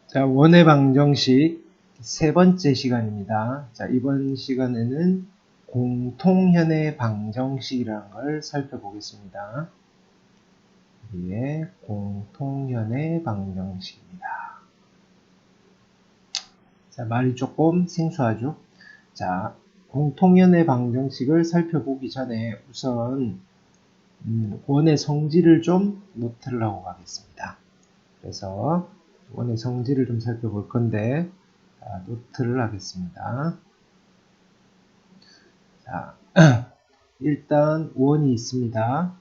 자, 원의 방정식 세 번째 시간입니다. 자, 이번 시간에는 공통현의 방정식이라는 걸 살펴보겠습니다. 공통현의 방정식입니다. 자, 말이 조금 생소하죠? 자, 공통현의 방정식을 살펴보기 전에 우선 원의 성질을 좀 노트를 하고 가겠습니다. 그래서 원의 성질을 좀 살펴볼 건데, 자, 노트를 하겠습니다. 자, 일단 원이 있습니다.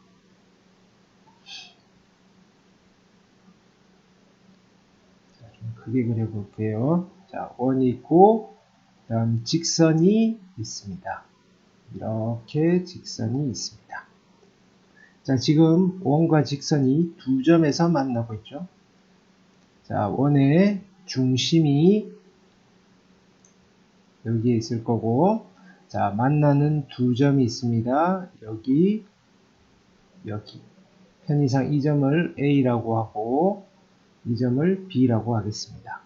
자, 좀 크게 그려볼게요. 자, 원이 있고, 그다음 직선이 있습니다. 이렇게 직선이 있습니다. 자, 지금 원과 직선이 두 점에서 만나고 있죠. 자, 원의 중심이 여기에 있을 거고, 자, 만나는 두 점이 있습니다. 여기. 편의상 이 점을 A라고 하고, 이 점을 B라고 하겠습니다.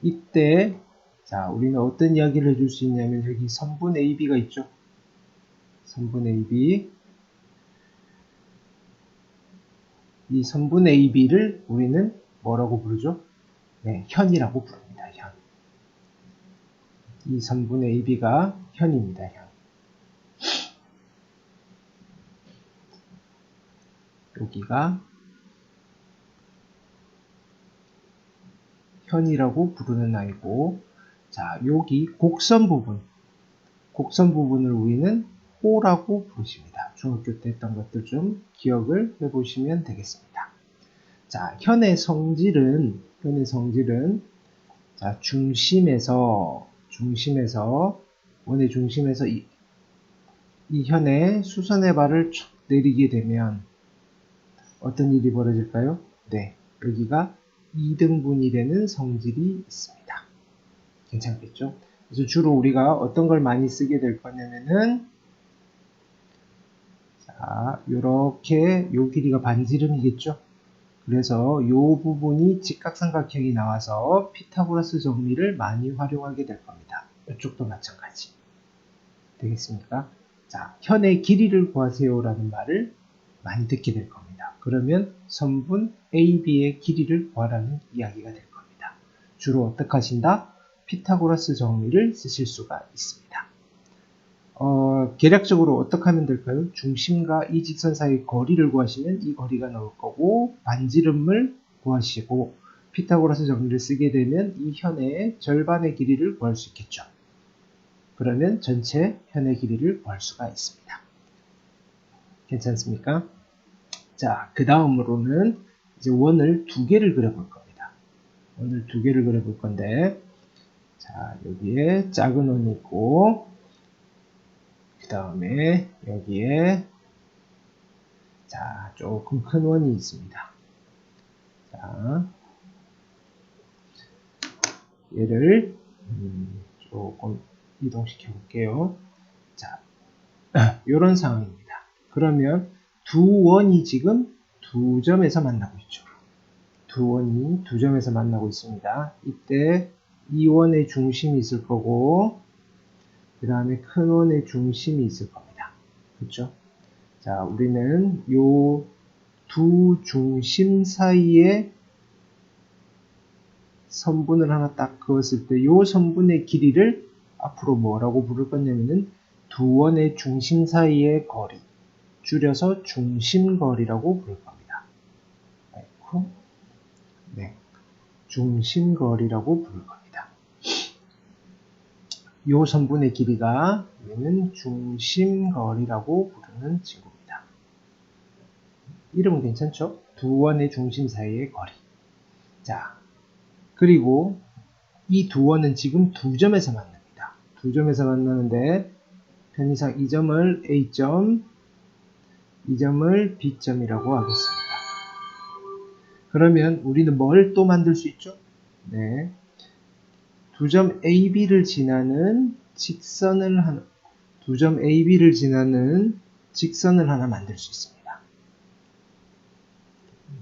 이때, 자, 우리는 어떤 이야기를 해줄 수 있냐면, 여기 선분 AB가 있죠. 선분 AB. 이 선분 AB를 우리는 뭐라고 부르죠? 네, 현이라고 부릅니다. 현. 이 선분 AB가 현입니다. 현. 여기가 현이라고 부르는 아이고, 자, 여기 곡선 부분을 우리는 호라고 부르십니다. 중학교 때 했던 것들 좀 기억을 해보시면 되겠습니다. 자, 현의 성질은 자, 원의 중심에서 이 현의 수선의 발을 쭉 내리게 되면 어떤 일이 벌어질까요? 네, 여기가 2등분이 되는 성질이 있습니다. 괜찮겠죠? 그래서 주로 우리가 어떤 걸 많이 쓰게 될 거냐면은, 자, 요렇게 요 길이가 반지름이겠죠? 그래서 요 부분이 직각삼각형이 나와서 피타고라스 정리를 많이 활용하게 될 겁니다. 이쪽도 마찬가지. 되겠습니까? 자, 현의 길이를 구하세요라는 말을 많이 듣게 될 겁니다. 그러면 선분 AB의 길이를 구하라는 이야기가 될 겁니다. 주로 어떻게 하신다? 피타고라스 정리를 쓰실 수가 있습니다. 계략적으로 어떻게 하면 될까요? 중심과 이 직선 사이 거리를 구하시면 이 거리가 나올 거고, 반지름을 구하시고, 피타고라스 정리를 쓰게 되면 이 현의 절반의 길이를 구할 수 있겠죠. 그러면 전체 현의 길이를 구할 수가 있습니다. 괜찮습니까? 자, 그 다음으로는 이제 원을 두 개를 그려볼 겁니다. 원을 두 개를 그려볼 건데, 자, 여기에 작은 원이 있고, 그 다음에 여기에 자, 조금 큰 원이 있습니다. 자, 얘를 조금 이동시켜 볼게요. 자, 이런 상황입니다. 그러면 두 원이 지금 두 점에서 만나고 있죠. 두 원이 두 점에서 만나고 있습니다. 이때 이 원의 중심이 있을 거고, 그 다음에 큰 원의 중심이 있을 겁니다. 그렇죠? 자, 우리는 요 두 중심 사이에 선분을 하나 딱 그었을 때 이 선분의 길이를 앞으로 뭐라고 부를 거냐면은 두 원의 중심 사이의 거리, 줄여서 중심거리라고 부를 겁니다. 네, 중심거리라고 부를 겁니다. 이 선분의 길이가 얘는 중심거리라고 부르는 친구입니다. 이름은 괜찮죠? 두 원의 중심 사이의 거리. 자, 그리고 이 두 원은 지금 두 점에서 만납니다. 두 점에서 만나는데 편의상 이 점을 A점, 이 점을 B점이라고 하겠습니다. 그러면 우리는 뭘 또 만들 수 있죠? 네, 두 점 AB를 지나는 직선을 하나, 두 점 AB를 지나는 직선을 하나 만들 수 있습니다.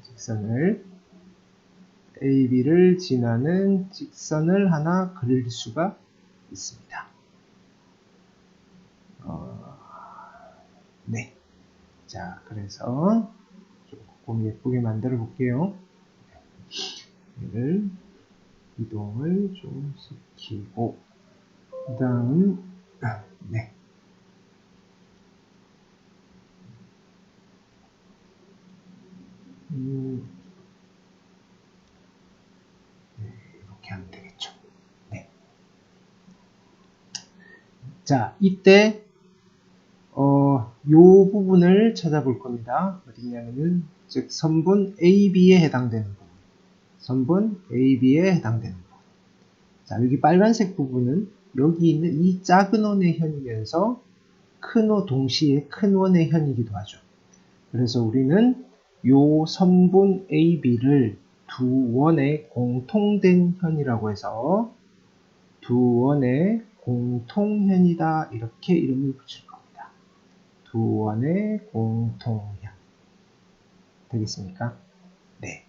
직선을 AB를 지나는 직선을 하나 그릴 수가 있습니다. 네. 자, 그래서 조금 예쁘게 만들어 볼게요. 얘를 이동을 좀 시키고, 그 다음, 네. 이렇게 하면 되겠죠. 네. 자, 이때 요 부분을 찾아볼 겁니다. 어디냐면은 즉 선분 AB에 해당되는 부분, 선분 AB에 해당되는 부분. 자, 여기 빨간색 부분은 여기 있는 이 작은 원의 현이면서 큰 원 동시에 큰 원의 현이기도 하죠. 그래서 우리는 요 선분 AB를 두 원의 공통된 현이라고 해서 두 원의 공통현이다 이렇게 이름을 붙일 겁니다. 두 원의 공통현 되겠습니까? 네.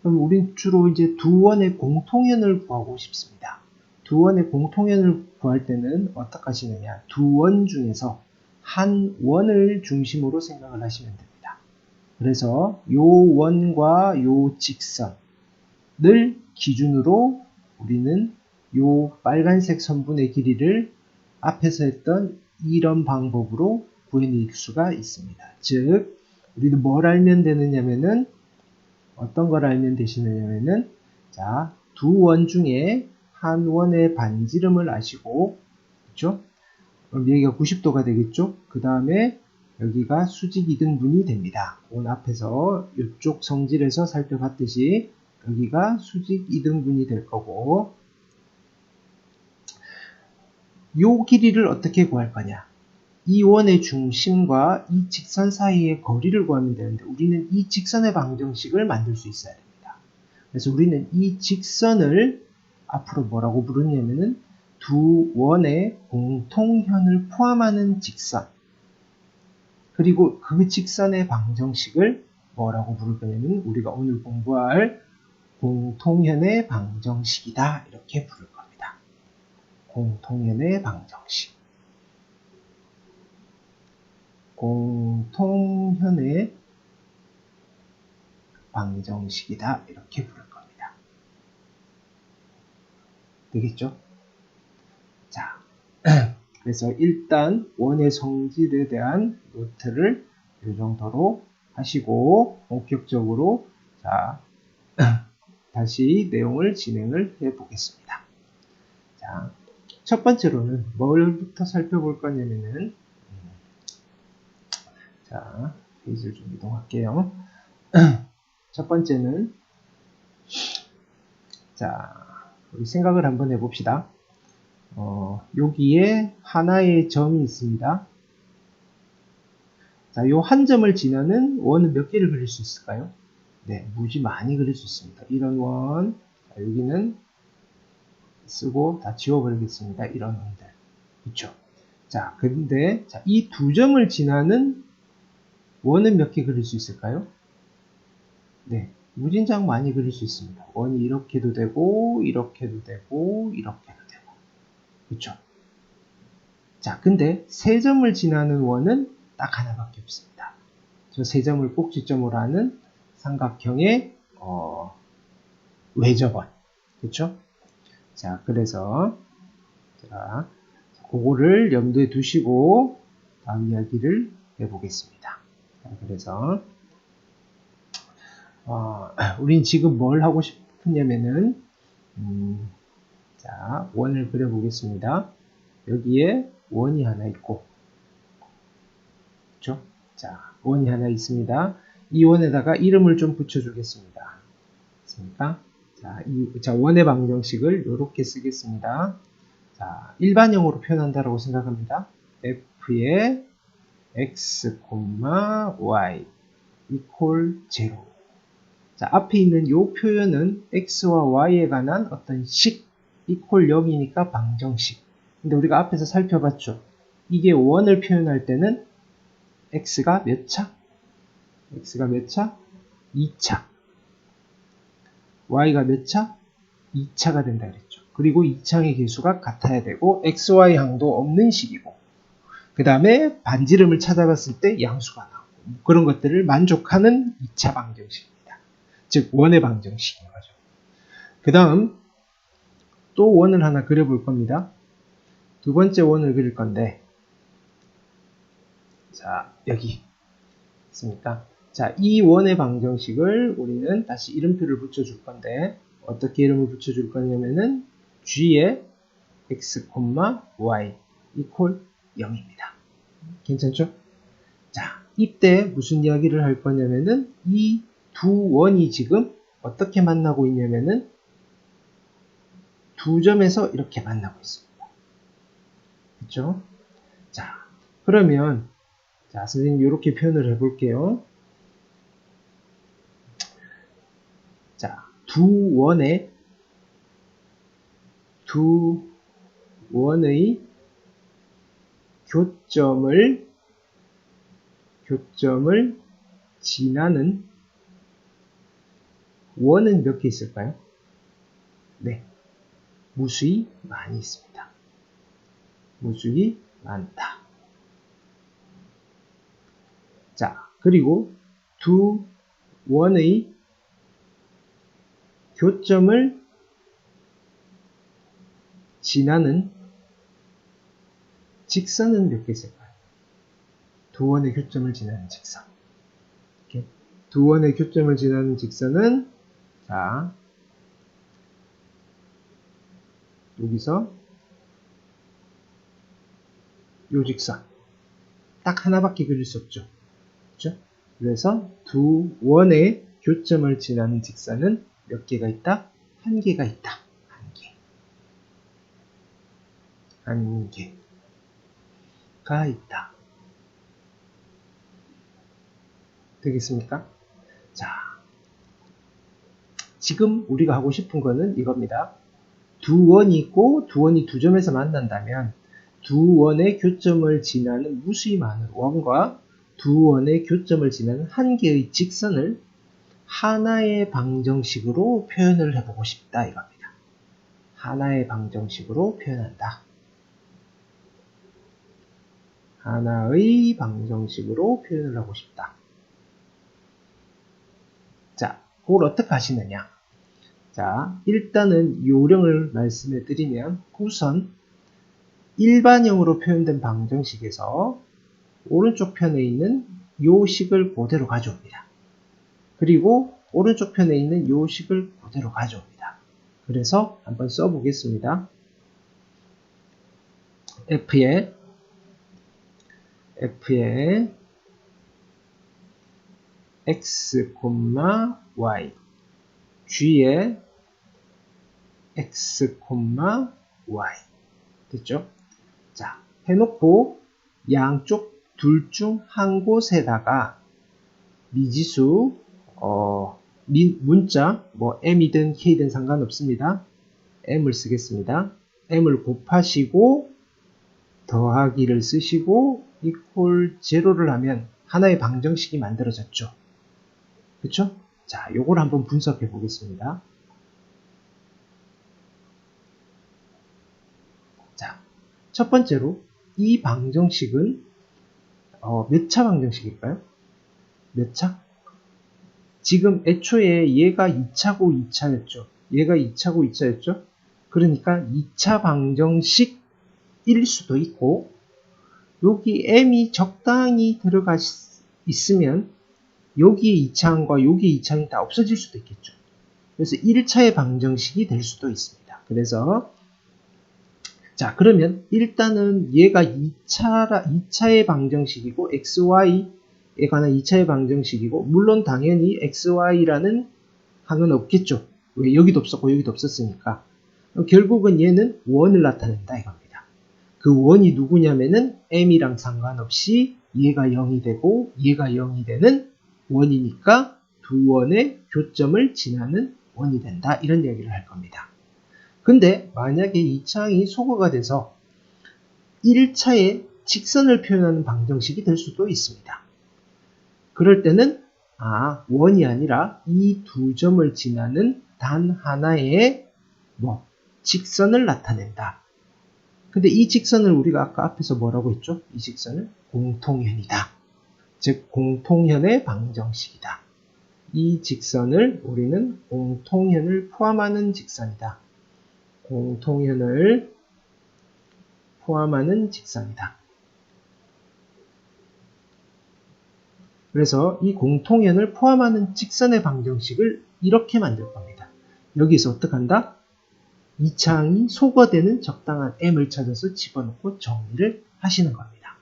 그럼 우린 주로 이제 두 원의 공통현을 구하고 싶습니다. 두 원의 공통현을 구할 때는 어떻게 하시느냐? 두 원 중에서 한 원을 중심으로 생각을 하시면 됩니다. 그래서 요 원과 요 직선을 기준으로 우리는 요 빨간색 선분의 길이를 앞에서 했던 이런 방법으로 구해낼 수가 있습니다. 즉, 우리는 뭘 알면 되느냐면은 어떤 걸 알면 되시느냐면은 자, 두 원 중에 한 원의 반지름을 아시고, 그렇죠? 그럼 여기가 90도가 되겠죠? 그 다음에 여기가 수직 이등분이 됩니다. 오늘 앞에서 이쪽 성질에서 살펴봤듯이 여기가 수직 이등분이 될 거고, 요 길이를 어떻게 구할 거냐? 이 원의 중심과 이 직선 사이의 거리를 구하면 되는데 우리는 이 직선의 방정식을 만들 수 있어야 됩니다. 그래서 우리는 이 직선을 앞으로 뭐라고 부르냐면은 두 원의 공통현을 포함하는 직선, 그리고 그 직선의 방정식을 뭐라고 부를 거냐면 우리가 오늘 공부할 공통현의 방정식이다 이렇게 부를 겁니다. 공통현의 방정식. 공통현의 방정식이다 이렇게 부를 겁니다. 되겠죠? 자, 그래서 일단 원의 성질에 대한 노트를 이 정도로 하시고 본격적으로 자 다시 내용을 진행을 해 보겠습니다. 자, 첫 번째로는 뭘부터 살펴볼 거냐면은 자, 페이지를 좀 이동할게요. 첫 번째는 자, 우리 생각을 한번 해봅시다. 여기에 하나의 점이 있습니다. 자, 요 한 점을 지나는 원은 몇 개를 그릴 수 있을까요? 네, 무지 많이 그릴 수 있습니다. 이런 원, 자, 여기는 쓰고 다 지워버리겠습니다. 이런 원들. 그렇죠? 자, 근데 이 두 점을 지나는 원은 몇 개 그릴 수 있을까요? 네, 무진장 많이 그릴 수 있습니다. 원이 이렇게도 되고, 이렇게도 되고, 이렇게도 되고. 그렇죠? 자, 근데 세 점을 지나는 원은 딱 하나밖에 없습니다. 저 세 점을 꼭지점으로 하는 삼각형의 외접원. 그렇죠? 자, 그래서 자, 그거를 염두에 두시고 다음 이야기를 해보겠습니다. 자, 그래서 우린 지금 뭘 하고 싶으냐면은 자, 원을 그려보겠습니다. 여기에 원이 하나 있고, 그렇죠? 자, 원이 하나 있습니다. 이 원에다가 이름을 좀 붙여주겠습니다. 됐습니까? 자, 원의 방정식을 이렇게 쓰겠습니다. 자, 일반형으로 표현한다라고 생각합니다. f의 x, y equal 0. 자, 앞에 있는 이 표현은 x와 y에 관한 어떤 식 equal 0이니까 방정식. 근데 우리가 앞에서 살펴봤죠. 이게 원을 표현할 때는 x가 몇 차? x가 몇 차? 2차. y가 몇 차? 2차가 된다 그랬죠. 그리고 2차의 개수가 같아야 되고 xy 항도 없는 식이고 그 다음에 반지름을 찾아봤을 때 양수가 나오고 그런 것들을 만족하는 2차 방정식입니다. 즉 원의 방정식인 거죠. 그 다음 또 원을 하나 그려볼 겁니다. 두 번째 원을 그릴 건데 자 여기 있습니까? 자, 이 원의 방정식을 우리는 다시 이름표를 붙여줄 건데 어떻게 이름을 붙여줄 거냐면은 g의 x, y 이퀄 0입니다. 괜찮죠? 자, 이때 무슨 이야기를 할 거냐면은 이 두 원이 지금 어떻게 만나고 있냐면은 두 점에서 이렇게 만나고 있습니다. 그렇죠? 자, 그러면 자, 선생님 이렇게 표현을 해볼게요. 자, 두 원의 교점을 지나는 원은 몇 개 있을까요? 네, 무수히 많이 있습니다. 무수히 많다. 자, 그리고 두 원의 교점을 지나는 직선은 몇 개 있을까요? 두 원의 교점을 지나는 직선. 이렇게. 두 원의 교점을 지나는 직선은 자, 여기서 요 직선. 딱 하나밖에 그릴 수 없죠. 그렇죠? 그래서 두 원의 교점을 지나는 직선은 몇 개가 있다? 한 개가 있다. 한 개가 있다. 되겠습니까? 자, 지금 우리가 하고 싶은 거는 이겁니다. 두 원이 있고 두 원이 두 점에서 만난다면 두 원의 교점을 지나는 무수히 많은 원과 두 원의 교점을 지나는 한 개의 직선을 하나의 방정식으로 표현을 해보고 싶다 이겁니다. 하나의 방정식으로 표현한다. 하나의 방정식으로 표현을 하고 싶다. 자, 그걸 어떻게 하시느냐? 자, 일단은 요령을 말씀해 드리면 우선 일반형으로 표현된 방정식에서 오른쪽 편에 있는 요 식을 그대로 가져옵니다. 그리고 오른쪽 편에 있는 요 식을 그대로 가져옵니다. 그래서 한번 써보겠습니다. F에 x, y G에 x, y 됐죠? 자, 해놓고 양쪽 둘 중 한 곳에다가 미지수 문자 뭐 m이든 k든 상관없습니다. m을 쓰겠습니다. m을 곱하시고 더하기를 쓰시고 이퀄 제로를 하면 하나의 방정식이 만들어졌죠. 그쵸? 자, 요걸 한번 분석해 보겠습니다. 자, 첫 번째로 이 방정식은 몇 차 방정식일까요? 몇 차? 지금 애초에 얘가 2차고 2차였죠. 얘가 2차고 2차였죠. 그러니까 2차 방정식일 수도 있고 여기 m이 적당히 들어가 있으면 여기에 2차항과 여기에 2차항이 다 없어질 수도 있겠죠. 그래서 1차의 방정식이 될 수도 있습니다. 그래서 자, 그러면 일단은 얘가 2차의 방정식이고 xy에 관한 2차의 방정식이고 물론 당연히 xy라는 항은 없겠죠. 왜? 여기도 없었고 여기도 없었으니까. 결국은 얘는 원을 나타낸다 이겁니다. 그 원이 누구냐면은 m이랑 상관없이 얘가 0이 되고 얘가 0이 되는 원이니까 두 원의 교점을 지나는 원이 된다 이런 얘기를 할 겁니다. 근데 만약에 2차항이 소거가 돼서 1차의 직선을 표현하는 방정식이 될 수도 있습니다. 그럴 때는 원이 아니라 이 두 점을 지나는 단 하나의 직선을 나타낸다. 근데 이 직선을 우리가 아까 앞에서 뭐라고 했죠? 이 직선을 공통현이다. 즉 공통현의 방정식이다. 이 직선을 우리는 공통현을 포함하는 직선이다. 공통현을 포함하는 직선이다. 그래서 이 공통현을 포함하는 직선의 방정식을 이렇게 만들 겁니다. 여기서 어떻게 한다? 이 창이 소거되는 적당한 m을 찾아서 집어넣고 정리를 하시는 겁니다.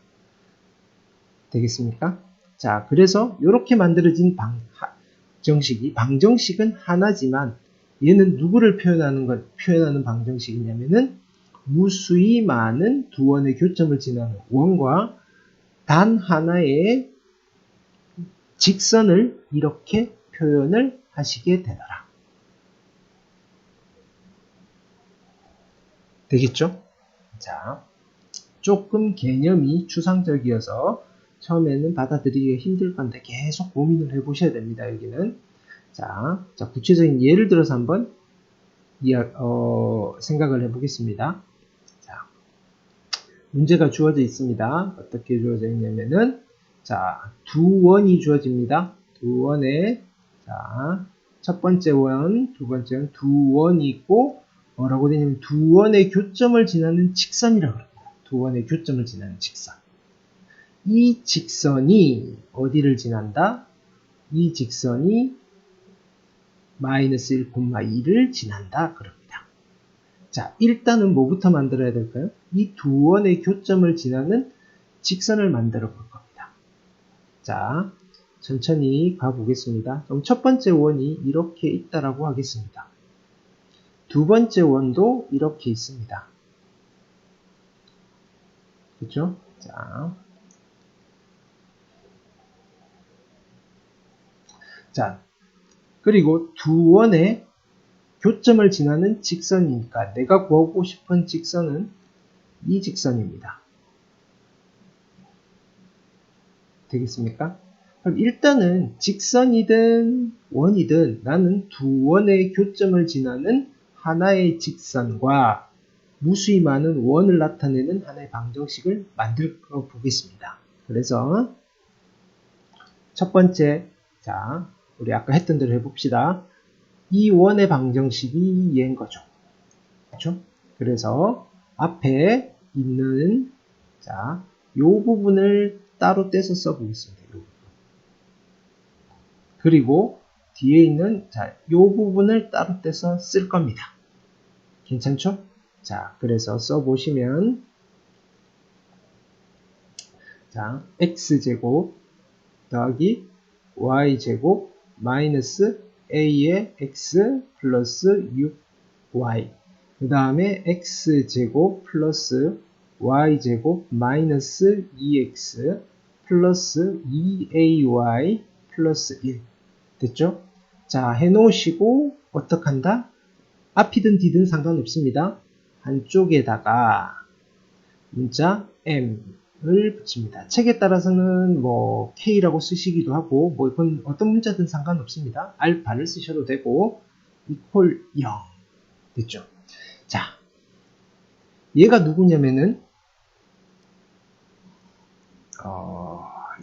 되겠습니까? 자, 그래서 이렇게 만들어진 방정식은 하나지만 얘는 누구를 표현하는 방정식이냐면은 무수히 많은 두 원의 교점을 지나는 원과 단 하나의 직선을 이렇게 표현을 하시게 되더라. 되겠죠? 자, 조금 개념이 추상적이어서 처음에는 받아들이기가 힘들 건데 계속 고민을 해보셔야 됩니다. 여기는. 자, 구체적인 예를 들어서 한번 생각을 해보겠습니다. 자, 문제가 주어져 있습니다. 어떻게 주어져 있냐면은, 자, 두 원이 주어집니다. 두 원에, 자, 첫 번째 원, 두 번째 원, 두 원이 있고, 뭐라고 되냐면, 두 원의 교점을 지나는 직선이라고 합니다. 두 원의 교점을 지나는 직선. 이 직선이 어디를 지난다? 이 직선이 마이너스 1, 2를 지난다. 그럽니다. 자, 일단은 뭐부터 만들어야 될까요? 이 두 원의 교점을 지나는 직선을 만들어 볼 겁니다. 자, 천천히 가보겠습니다. 그럼 첫 번째 원이 이렇게 있다라고 하겠습니다. 두 번째 원도 이렇게 있습니다. 그렇죠? 자, 그리고 두 원의 교점을 지나는 직선이니까 내가 구하고 싶은 직선은 이 직선입니다. 되겠습니까? 그럼 일단은 직선이든 원이든 나는 두 원의 교점을 지나는 하나의 직선과 무수히 많은 원을 나타내는 하나의 방정식을 만들어 보겠습니다. 그래서 첫 번째, 자, 우리 아까 했던 대로 해봅시다. 이 원의 방정식이 얘인 거죠. 그렇죠? 그래서 앞에 있는 자, 요 부분을 따로 떼서 써보겠습니다. 요 부분. 그리고 뒤에 있는 자, 요 부분을 따로 떼서 쓸 겁니다. 괜찮죠? 자, 그래서 써보시면 자, x제곱 더하기 y제곱 마이너스 a의 x 플러스 6y 그 다음에 x제곱 플러스 y제곱 마이너스 2x 플러스 2ay 플러스 1 됐죠? 자, 해놓으시고 어떡한다? 앞이든 뒤든 상관없습니다. 한쪽에다가 문자 m을 붙입니다. 책에 따라서는 뭐 k라고 쓰시기도 하고 뭐 이건 어떤 문자든 상관없습니다. 알파를 쓰셔도 되고 이퀄 0 됐죠? 자, 얘가 누구냐면은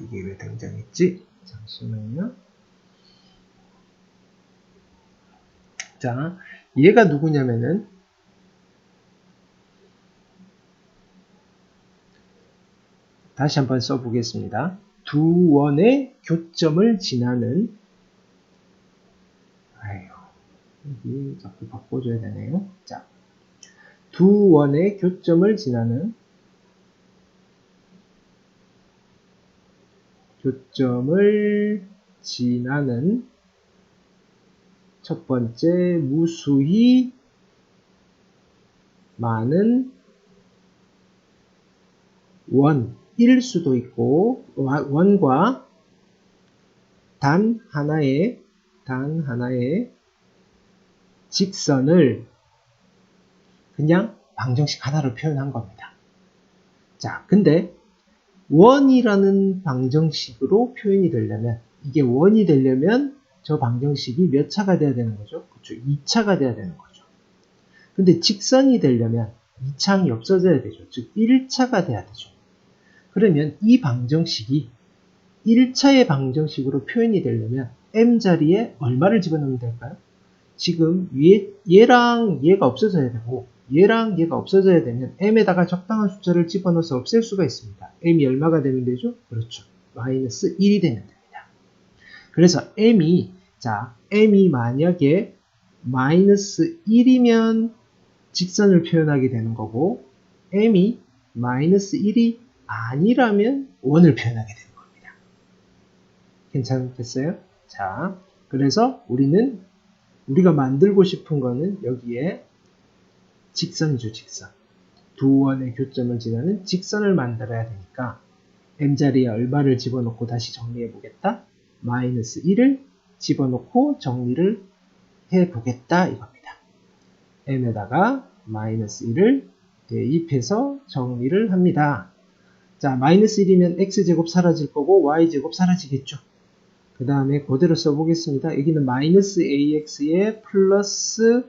이게 왜 등장했지? 잠시만요. 자, 얘가 누구냐면은 다시 한번 써보겠습니다. 두 원의 교점을 지나는 여기 자꾸 바꿔줘야 되네요. 자, 두 원의 교점을 지나는 첫 번째 무수히 많은 원일 수도 있고 원과 단 하나의 직선을 그냥 방정식 하나로 표현한 겁니다. 자, 근데 원이라는 방정식으로 표현이 되려면 이게 원이 되려면 저 방정식이 몇 차가 돼야 되는 거죠? 그렇죠. 2차가 돼야 되는 거죠. 근데 직선이 되려면 2차항이 없어져야 되죠. 즉 1차가 돼야 되죠. 그러면 이 방정식이 1차의 방정식으로 표현이 되려면 m 자리에 얼마를 집어넣으면 될까요? 지금 얘랑 얘가 없어져야 되고 얘랑 얘가 없어져야 되면 m에다가 적당한 숫자를 집어넣어서 없앨 수가 있습니다. m이 얼마가 되면 되죠? 그렇죠. 마이너스 1이 되면 됩니다. 그래서 m이 만약에 마이너스 1이면 직선을 표현하게 되는 거고 m이 마이너스 1이 아니라면 원을 표현하게 되는 겁니다. 괜찮겠어요? 자, 그래서 우리가 만들고 싶은 거는 여기에 직선이죠, 직선. 두 원의 교점을 지나는 직선을 만들어야 되니까 m자리에 얼마를 집어넣고 다시 정리해 보겠다? 마이너스 1을 집어넣고 정리를 해 보겠다 이겁니다. m에다가 마이너스 1을 대입해서 정리를 합니다. 자, 마이너스 1이면 x제곱 사라질 거고 y제곱 사라지겠죠. 그 다음에 그대로 써보겠습니다. 여기는 마이너스 ax에 플러스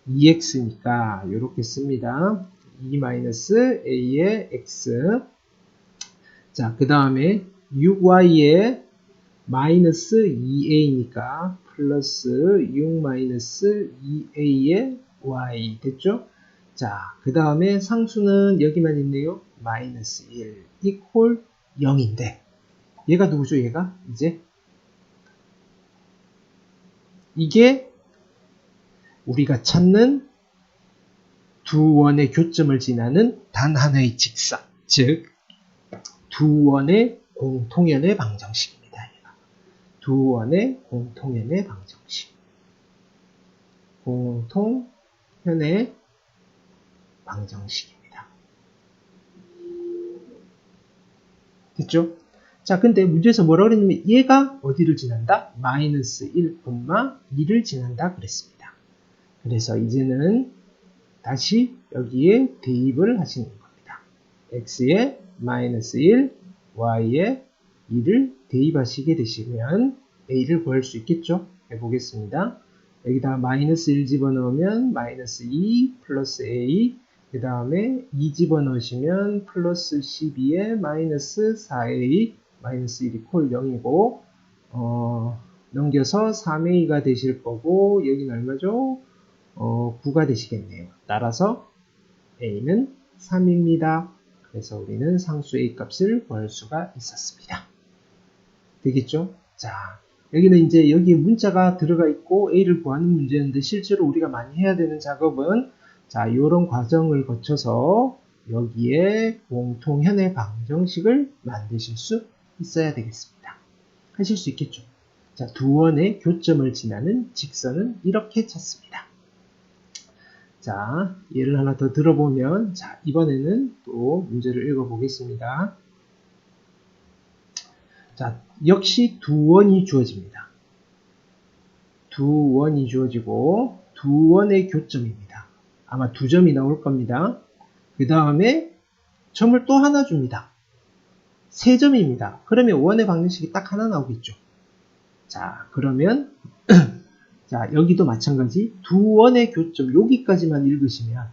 2x니까 이렇게 씁니다. 2 마이너스 a의 x. 자, 그 다음에 6y에 마이너스 2a니까 플러스 6 마이너스 2a의 y 됐죠? 자, 그 다음에 상수는 여기만 있네요. 마이너스 1 이퀄 0인데 얘가 누구죠? 얘가 이제 이게 우리가 찾는 두 원의 교점을 지나는 단 하나의 직선, 즉 두 원의 공통연의 방정식입니다. 얘가. 두 원의 공통연의 방정식. 공통연의 방정식입니다. 됐죠? 자, 근데 문제에서 뭐라고 그랬냐면 얘가 어디를 지난다? 마이너스 1, 2를 지난다 그랬습니다. 그래서 이제는 다시 여기에 대입을 하시는 겁니다. x에 마이너스 1, y에 2를 대입하시게 되시면 a를 구할 수 있겠죠? 해보겠습니다. 여기다 마이너스 1 집어넣으면 마이너스 2 플러스 a, 그 다음에 2 집어넣으시면 플러스 12에 마이너스 4a, 마이너스 1 이퀄 0이고 넘겨서 3a가 되실 거고 여기는 얼마죠? 9가 되시겠네요. 따라서 a는 3입니다. 그래서 우리는 상수 a 값을 구할 수가 있었습니다. 되겠죠? 자, 여기는 이제 여기에 문자가 들어가 있고 a를 구하는 문제인데 실제로 우리가 많이 해야 되는 작업은 자, 이런 과정을 거쳐서 여기에 공통현의 방정식을 만드실 수 있어야 되겠습니다. 하실 수 있겠죠? 자, 두 원의 교점을 지나는 직선은 이렇게 찾습니다. 자, 예를 하나 더 들어보면, 자, 이번에는 또 문제를 읽어보겠습니다. 자, 역시 두 원이 주어집니다. 두 원이 주어지고, 두 원의 교점입니다. 아마 두 점이 나올 겁니다. 그 다음에 점을 또 하나 줍니다. 세 점입니다. 그러면 원의 방정식이 딱 하나 나오겠죠. 자, 그러면 자, 여기도 마찬가지 두 원의 교점 여기까지만 읽으시면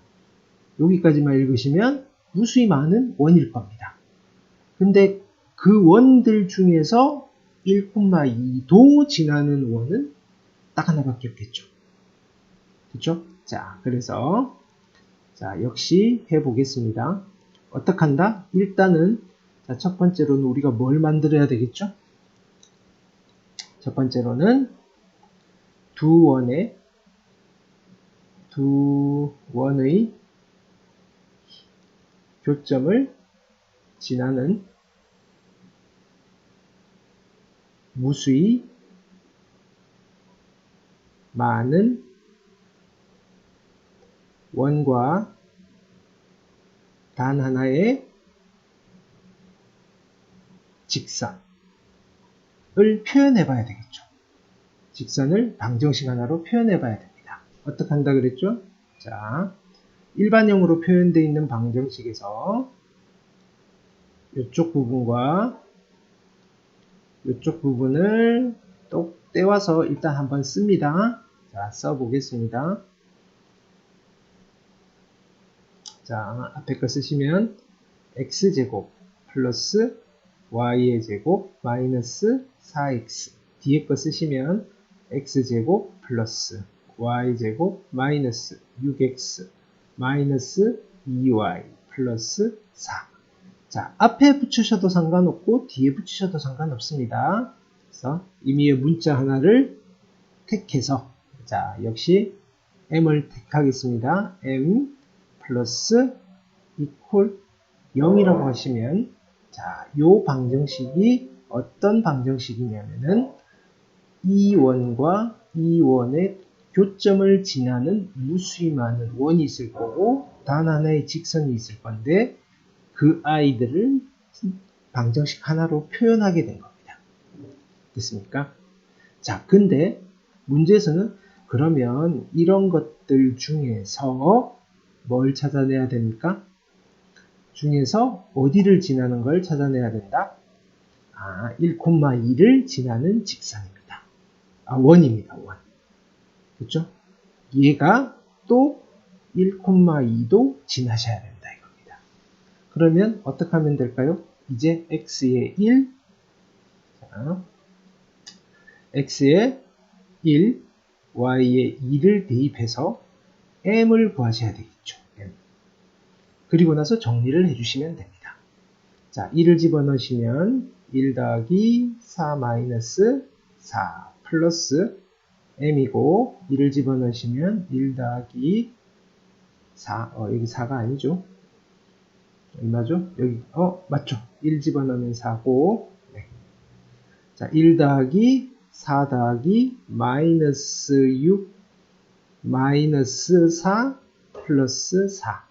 무수히 많은 원일 겁니다. 근데 그 원들 중에서 1,2도 지나는 원은 딱 하나밖에 없겠죠. 그렇죠? 자, 그래서 자, 역시 해보겠습니다. 어떻게 한다? 일단은 자, 첫 번째로는 우리가 뭘 만들어야 되겠죠? 첫 번째로는 두 원의 교점을 지나는 무수히 많은 원과 단 하나의 직선을 표현해 봐야 되겠죠. 직선을 방정식 하나로 표현해 봐야 됩니다. 어떻게 한다 그랬죠? 자, 일반형으로 표현되어 있는 방정식에서 이쪽 부분과 이쪽 부분을 떼와서 일단 한번 씁니다. 자, 써보겠습니다. 자, 앞에 거 쓰시면 x제곱 플러스 y의 제곱 마이너스 4x, 뒤에 거 쓰시면 x제곱 플러스 y제곱 마이너스 6x 마이너스 2y 플러스 4. 자, 앞에 붙이셔도 상관없고 뒤에 붙이셔도 상관없습니다. 그래서 임의의 문자 하나를 택해서, 자, 역시 m을 택하겠습니다. m 플러스 이퀄 0이라고 하시면, 자, 요 방정식이 어떤 방정식이냐면은 E1과 E1의 교점을 지나는 무수히 많은 원이 있을 거고 단 하나의 직선이 있을 건데 그 아이들을 방정식 하나로 표현하게 된 겁니다. 됐습니까? 자, 근데 문제에서는 그러면 이런 것들 중에서 뭘 찾아내야 됩니까? 중에서 어디를 지나는 걸 찾아내야 된다? 1,2를 지나는 직선입니다. 원입니다. 원. 그렇죠? 얘가 또 1,2도 지나셔야 된다 이겁니다. 그러면 어떻게 하면 될까요? 이제 x에 1, 자, x에 1, y에 2를 대입해서 m을 구하셔야 되겠죠. m. 그리고 나서 정리를 해주시면 됩니다. 자, 1을 집어넣으시면 1 더하기 4 마이너스 4 플러스 m이고 2를 집어넣으시면 1 더하기 4, 여기 4가 아니죠. 얼마죠? 여기, 맞죠. 1 집어넣으면 4고, 네. 자, 1 더하기 4 더하기 마이너스 6 마이너스 4 플러스 4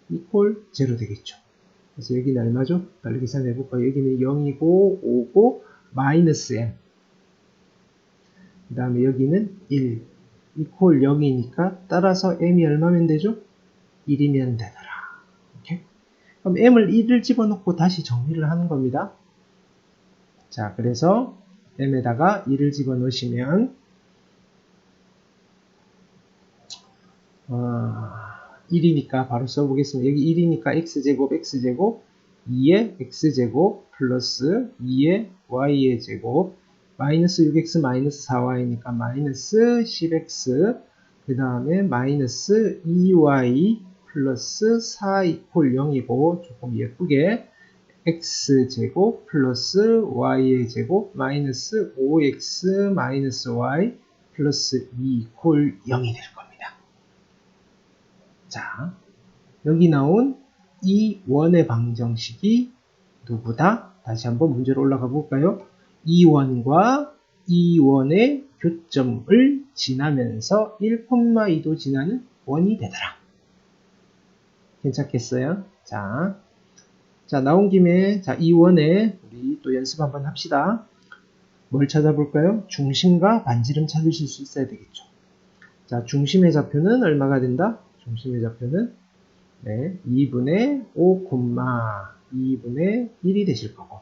이퀄 0 되겠죠. 그래서 여기는 얼마죠? 빨리 계산해 볼까요? 여기는 0이고 5고 마이너스 m, 그 다음에 여기는 1 이퀄 0이니까 따라서 m이 얼마면 되죠? 1이면 되더라. 오케이? 그럼 m을 1을 집어넣고 다시 정리를 하는 겁니다. 자, 그래서 m에다가 1을 집어넣으시면 1이니까 바로 써보겠습니다. 여기 1이니까 x제곱 2의 x제곱 플러스 2의 y의 제곱 마이너스 6x 마이너스 4y니까 마이너스 10x, 그 다음에 마이너스 2y 플러스 4 이퀄 0이고 조금 예쁘게 x제곱 플러스 y의 제곱 마이너스 5x 마이너스 y 플러스 2 이퀄 0이 될 겁니다. 자, 여기 나온 이 원의 방정식이 누구다? 다시 한번 문제로 올라가 볼까요? 이 원과 이 원의 교점을 지나면서 1,2도 지나는 원이 되더라. 괜찮겠어요? 자, 나온 김에 이 원에 우리 또 연습 한번 합시다. 뭘 찾아볼까요? 중심과 반지름 찾으실 수 있어야 되겠죠. 자, 중심의 좌표는 얼마가 된다? 중심의 좌표는 2분의 5, 2분의 1이 되실 거고,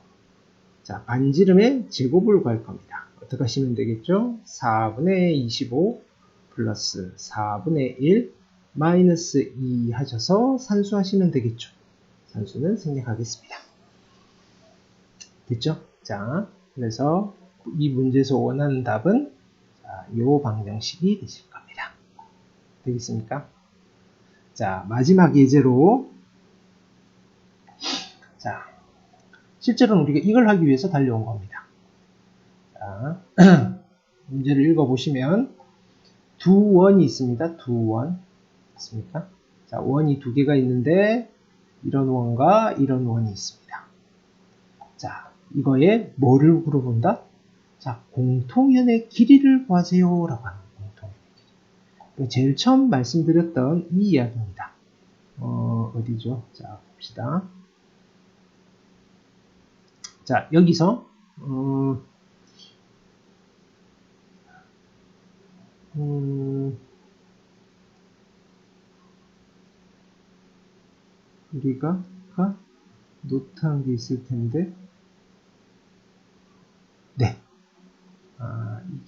자, 반지름의 제곱을 구할 겁니다. 어떻게 하시면 되겠죠? 4분의 25 플러스 4분의 1 마이너스 2 하셔서 산수하시면 되겠죠. 산수는 생략하겠습니다. 됐죠? 자, 그래서 이 문제에서 원하는 답은 이 방정식이 되실 겁니다. 되겠습니까? 자, 마지막 예제로, 자, 실제로는 우리가 이걸 하기 위해서 달려온 겁니다. 자, 문제를 읽어보시면 두 원이 있습니다. 두 원. 맞습니까? 자, 원이 두 개가 있는데 이런 원과 이런 원이 있습니다. 자, 이거에 뭐를 물어본다? 자, 공통현의 길이를 구하세요 라고 하는 공통현의 길이. 제일 처음 말씀드렸던 이 이야기입니다. 어디죠? 자, 봅시다. 자, 여기서 우리가 노트한 게 있을 텐데, 네,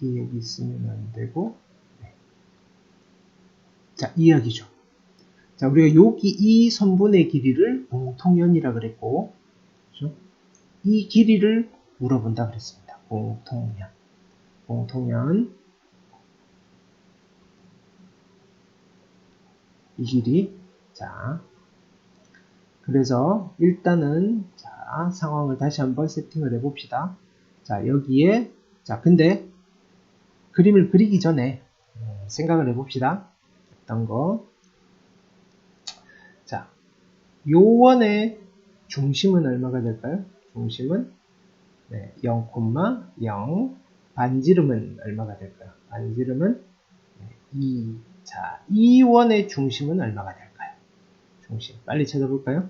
이게 여기 있으면 안 되고, 네. 자, 이야기죠. 자, 우리가 여기 이 선분의 길이를 공통연이라 그랬고, 그렇죠? 이 길이를 물어본다 그랬습니다. 공통연. 이 길이. 자, 그래서 일단은 자, 상황을 다시 한번 세팅을 해봅시다. 자, 여기에 자, 근데 그림을 그리기 전에 생각을 해봅시다. 어떤 거? 자, 요 원의 중심은 얼마가 될까요? 중심은 네, 0,0. 반지름은 얼마가 될까요? 반지름은 2. 자, 이 원의 중심은 얼마가 될까요? 중심. 빨리 찾아볼까요?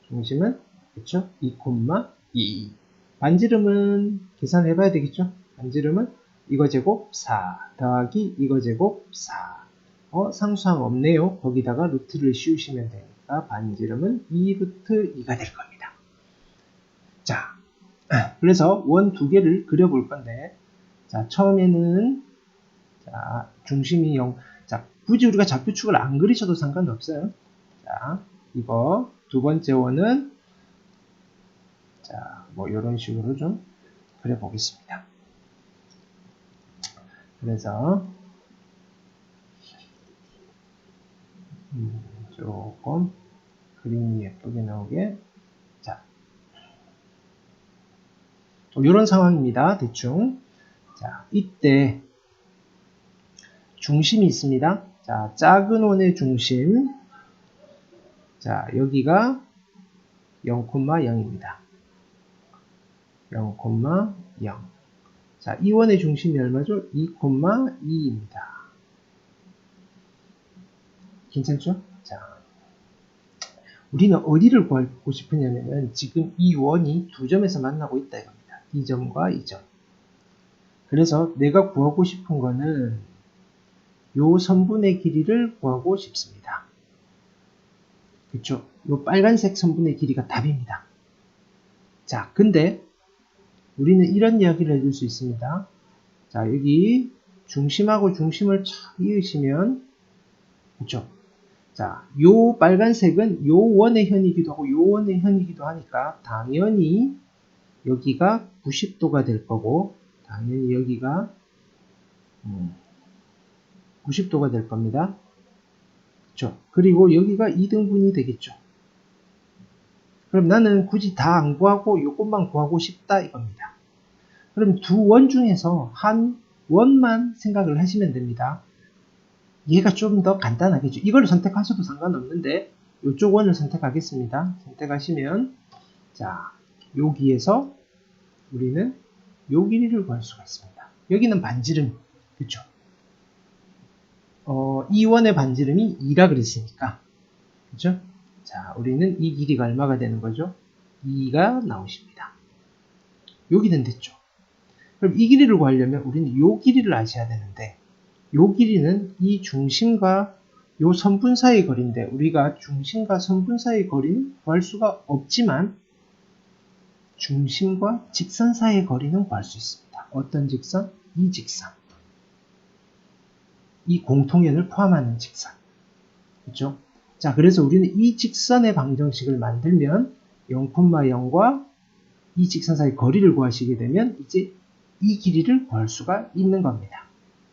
중심은 그렇죠? 2,2. 반지름은 계산해봐야 되겠죠? 반지름은 이거 제곱 4 더하기 이거 제곱 4. 상수항 없네요. 거기다가 루트를 씌우시면 되니까 반지름은 2루트 2가 될 겁니다. 자, 그래서 원 두 개를 그려볼 건데, 자, 처음에는 자, 중심이 0. 자, 굳이 우리가 좌표축을 안 그리셔도 상관없어요. 자, 이거 두 번째 원은 자, 뭐 이런 식으로 좀 그려보겠습니다. 그래서 조금 그림이 예쁘게 나오게. 자, 이런 상황입니다. 대충. 자, 이때 중심이 있습니다. 자, 작은 원의 중심. 자, 여기가 0,0입니다. 0,0. 자, 이 원의 중심이 얼마죠? 2,2입니다. 괜찮죠? 자, 우리는 어디를 구하고 싶으냐면은 지금 이 원이 두 점에서 만나고 있다 이겁니다. 이 점과 이 점. 그래서 내가 구하고 싶은 거는 요 선분의 길이를 구하고 싶습니다. 그쵸? 요 빨간색 선분의 길이가 답입니다. 자, 근데 우리는 이런 이야기를 해줄 수 있습니다. 자, 여기 중심하고 중심을 촥 이으시면, 그쵸? 자, 요 빨간색은 요 원의 현이기도 하고 요 원의 현이기도 하니까 당연히 여기가 90도가 될 거고, 당연히 여기가 90도가 될 겁니다. 그쵸? 그리고 여기가 2등분이 되겠죠. 그럼 나는 굳이 다 안 구하고 요것만 구하고 싶다 이겁니다. 그럼 두 원 중에서 한 원만 생각을 하시면 됩니다. 얘가 좀 더 간단하겠죠. 이걸 선택하셔도 상관없는데 이쪽 원을 선택하겠습니다. 선택하시면 자, 여기에서 우리는 요 길이를 구할 수가 있습니다. 여기는 반지름, 그쵸? 이 원의 반지름이 2라 그랬으니까, 그쵸? 자, 우리는 이 길이가 얼마가 되는 거죠? 2가 나오십니다. 여기는 됐죠. 그럼 이 길이를 구하려면 우리는 이 길이를 아셔야 되는데, 이 길이는 이 중심과 이 선분 사이의 거리인데, 우리가 중심과 선분 사이의 거리는 구할 수가 없지만 중심과 직선 사이의 거리는 구할 수 있습니다. 어떤 직선? 이 직선. 이 공통연을 포함하는 직선. 그렇죠? 자, 그래서 우리는 이 직선의 방정식을 만들면 0,0과 이 직선 사이 거리를 구하시게 되면 이제 이 길이를 구할 수가 있는 겁니다.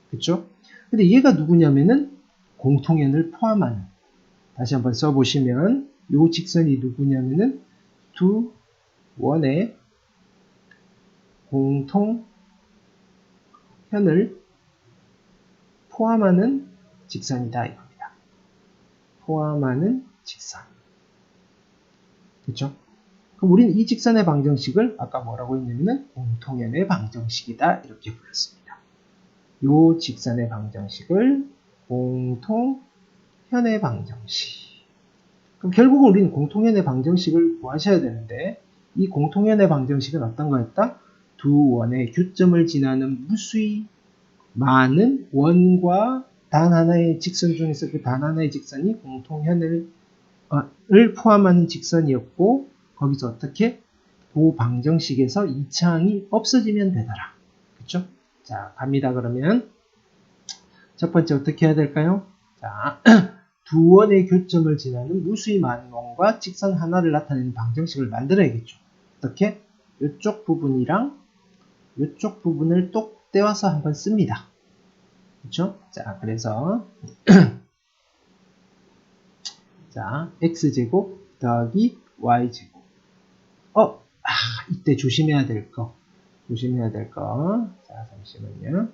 그렇죠? 근데 얘가 누구냐면은 공통연을 포함하는, 다시 한번 써보시면 이 직선이 누구냐면은 두 원의 공통현을 포함하는 직선이다 이겁니다. 포함하는 직선. 그렇죠? 그럼 우리는 이 직선의 방정식을 아까 뭐라고 했냐면은 공통연의 방정식이다 이렇게 불렀습니다. 이 직선의 방정식을 공통현의 방정식. 그럼 결국은 우리는 공통현의 방정식을 구하셔야 되는데, 이 공통현의 방정식은 어떤 거였다? 두 원의 교점을 지나는 무수히 많은 원과 단 하나의 직선 중에서 그 단 하나의 직선이 공통현을 포함하는 직선이었고, 거기서 어떻게? 그 방정식에서 2차항이 없어지면 되더라. 그쵸? 자, 갑니다. 그러면 첫 번째 어떻게 해야 될까요? 자, 두 원의 교점을 지나는 무수히 많은 원과 직선 하나를 나타내는 방정식을 만들어야겠죠. 어떻게? 이쪽 부분이랑 이쪽 부분을 똑 떼와서 한번 씁니다. 그렇죠? 자, 그래서 자, x제곱 더하기 y제곱. 이때 조심해야 될 거. 자, 잠시만요.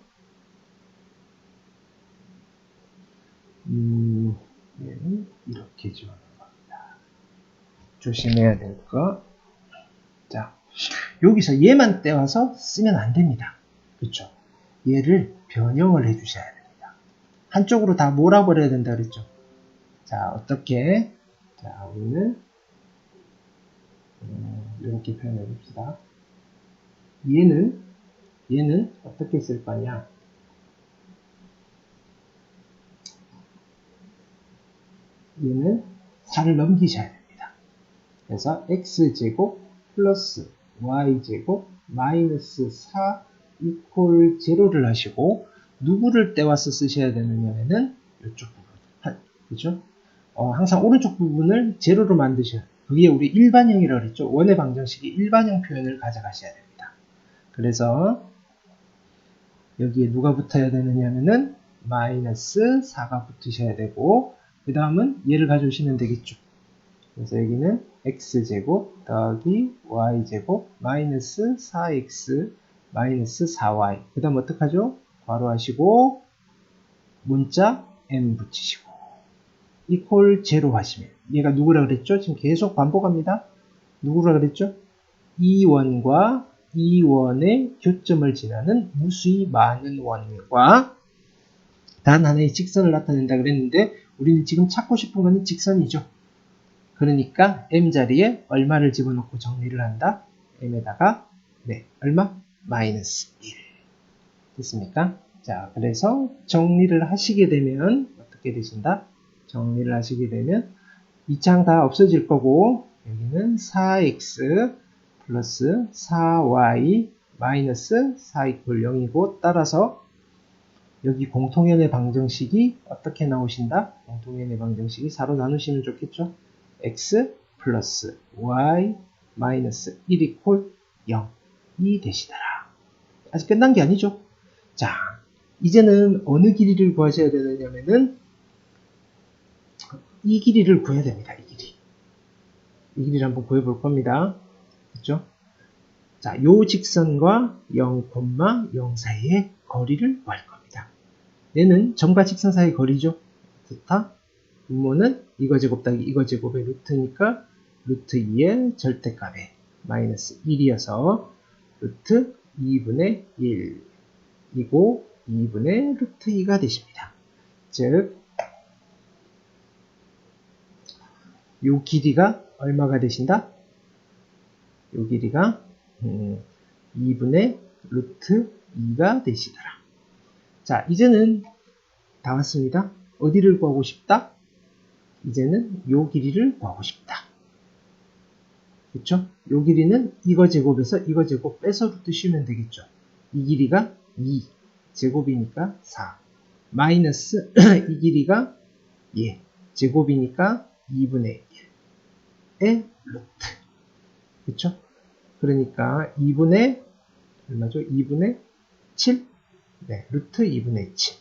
얘는 이렇게 지워놓은 겁니다. 조심해야 될 거. 자, 여기서 얘만 떼와서 쓰면 안 됩니다. 그렇죠? 얘를 변형을 해 주셔야 됩니다. 한쪽으로 다 몰아버려야 된다 그랬죠? 자, 어떻게? 자, 우리는 이렇게 표현해 봅시다. 얘는 어떻게 쓸 거냐? 얘는 4를 넘기셔야 됩니다. 그래서 x제곱 플러스 y제곱 마이너스 4 이퀄 0를 하시고 누구를 떼와서 쓰셔야 되느냐면은 이쪽 부분. 그죠? 항상 오른쪽 부분을 제로로 만드셔야 돼요. 그게 우리 일반형이라고 그랬죠. 원의 방정식이 일반형 표현을 가져가셔야 됩니다. 그래서 여기에 누가 붙어야 되느냐면은 마이너스 4가 붙으셔야 되고 그 다음은 얘를 가져오시면 되겠죠. 그래서 여기는 x제곱 더하기 y제곱 마이너스 4x 마이너스 4y 그 다음 어떡하죠? 괄호하시고 문자 m 붙이시고 이퀄 0 하시면 얘가 누구라 그랬죠? 지금 계속 반복합니다. 누구라 그랬죠? 2원과 2원의 교점을 지나는 무수히 많은 원과 단 하나의 직선을 나타낸다 그랬는데 우리는 지금 찾고 싶은 거는 직선이죠. 그러니까 m 자리에 얼마를 집어넣고 정리를 한다? m에다가 얼마? 마이너스 1 됐습니까? 자, 그래서 정리를 하시게 되면 어떻게 되신다? 정리를 하시게 되면 이 창 다 없어질 거고 여기는 4x 플러스 4y 마이너스 4 이퀄 0이고 따라서 여기 공통연의 방정식이 어떻게 나오신다? 공통연의 방정식이 4로 나누시면 좋겠죠? x 플러스 y 마이너스 1 이퀄 0이 되시더라. 아직 끝난 게 아니죠? 자, 이제는 어느 길이를 구하셔야 되느냐면은 이 길이를 구해야 됩니다. 이 길이를 한번 구해볼 겁니다. 그렇죠? 자, 요 직선과 0,0 사이의 거리를 구할 겁니다. 얘는 점과 직선 사이의 거리죠. 좋다. 분모는 이거 제곱 더하기 이거 제곱의 루트니까 루트 2의 절대값에 마이너스 1이어서 루트 2분의 1이고 2분의 루트 2가 되십니다. 즉, 요 길이가 얼마가 되신다? 요 길이가 2분의 루트 2가 되시더라. 자, 이제는 다 왔습니다. 어디를 구하고 싶다? 이제는 요 길이를 구하고 싶다. 그쵸? 요 길이는 이거 제곱에서 이거 제곱 빼서 루트 씌우면 되겠죠. 이 길이가 2 제곱이니까 4 마이너스 이 길이가 제곱이니까 2분의 1의 루트. 그쵸? 그러니까 2분의 얼마죠? 2분의 7? 루트 2분의 7.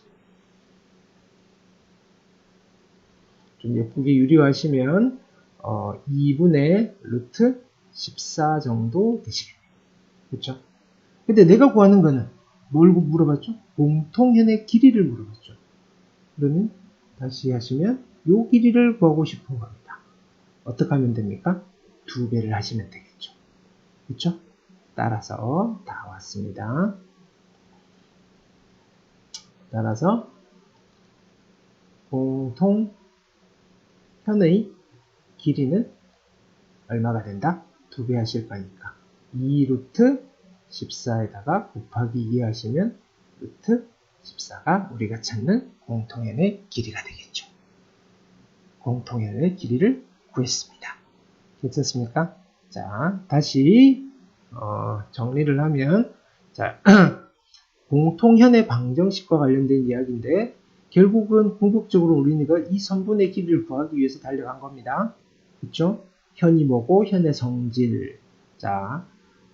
좀 예쁘게 유리화하시면 2분의 루트 14 정도 되시겠네요. 그쵸? 근데 내가 구하는 거는 뭘 물어봤죠? 공통현의 길이를 물어봤죠. 그러면 다시 하시면 요 길이를 구하고 싶은 겁니다. 어떻게 하면 됩니까? 2배를 하시면 되겠죠. 그쵸? 따라서 다 왔습니다. 따라서 공통현의 길이는 얼마가 된다? 2배 하실 거니까 2 루트 14에다가 곱하기 2 하시면 루트 14가 우리가 찾는 공통연의 길이가 되겠죠. 공통연의 길이를 구했습니다. 괜찮습니까? 자, 다시 정리를 하면 자 공통현의 방정식과 관련된 이야기인데 결국은 궁극적으로 우리는 이 선분의 길이를 구하기 위해서 달려간 겁니다. 그쵸? 현이 뭐고 현의 성질. 자,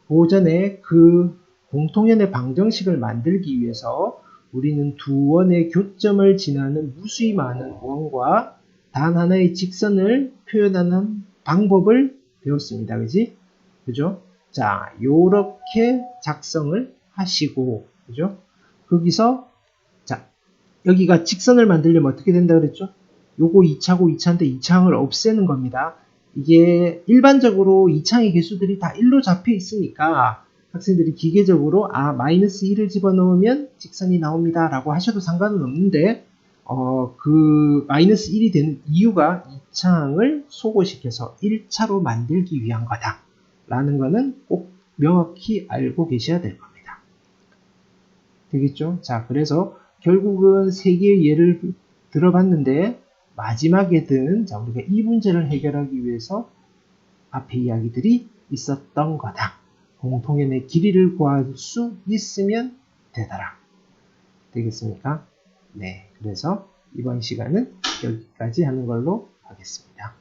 그 전에 그 공통현의 방정식을 만들기 위해서 우리는 두 원의 교점을 지나는 무수히 많은 원과 단 하나의 직선을 표현하는 방법을 배웠습니다. 그지? 그죠? 자, 요렇게 작성을 하시고, 그죠? 거기서, 자, 여기가 직선을 만들려면 어떻게 된다 그랬죠? 요거 2차고 2차인데 2창을 없애는 겁니다. 이게 일반적으로 2창의 개수들이 다 1로 잡혀 있으니까 학생들이 기계적으로 마이너스 1을 집어넣으면 직선이 나옵니다 라고 하셔도 상관은 없는데 그 마이너스 1이 되는 이유가 2창을 소거시켜서 1차로 만들기 위한 거다 라는 거는 꼭 명확히 알고 계셔야 될 겁니다. 되겠죠? 자, 그래서 결국은 3개의 예를 들어봤는데 마지막에든 자, 우리가 이 문제를 해결하기 위해서 앞에 이야기들이 있었던 거다. 공통연의 길이를 구할 수 있으면 되더라. 되겠습니까? 네, 그래서 이번 시간은 여기까지 하는 걸로 하겠습니다.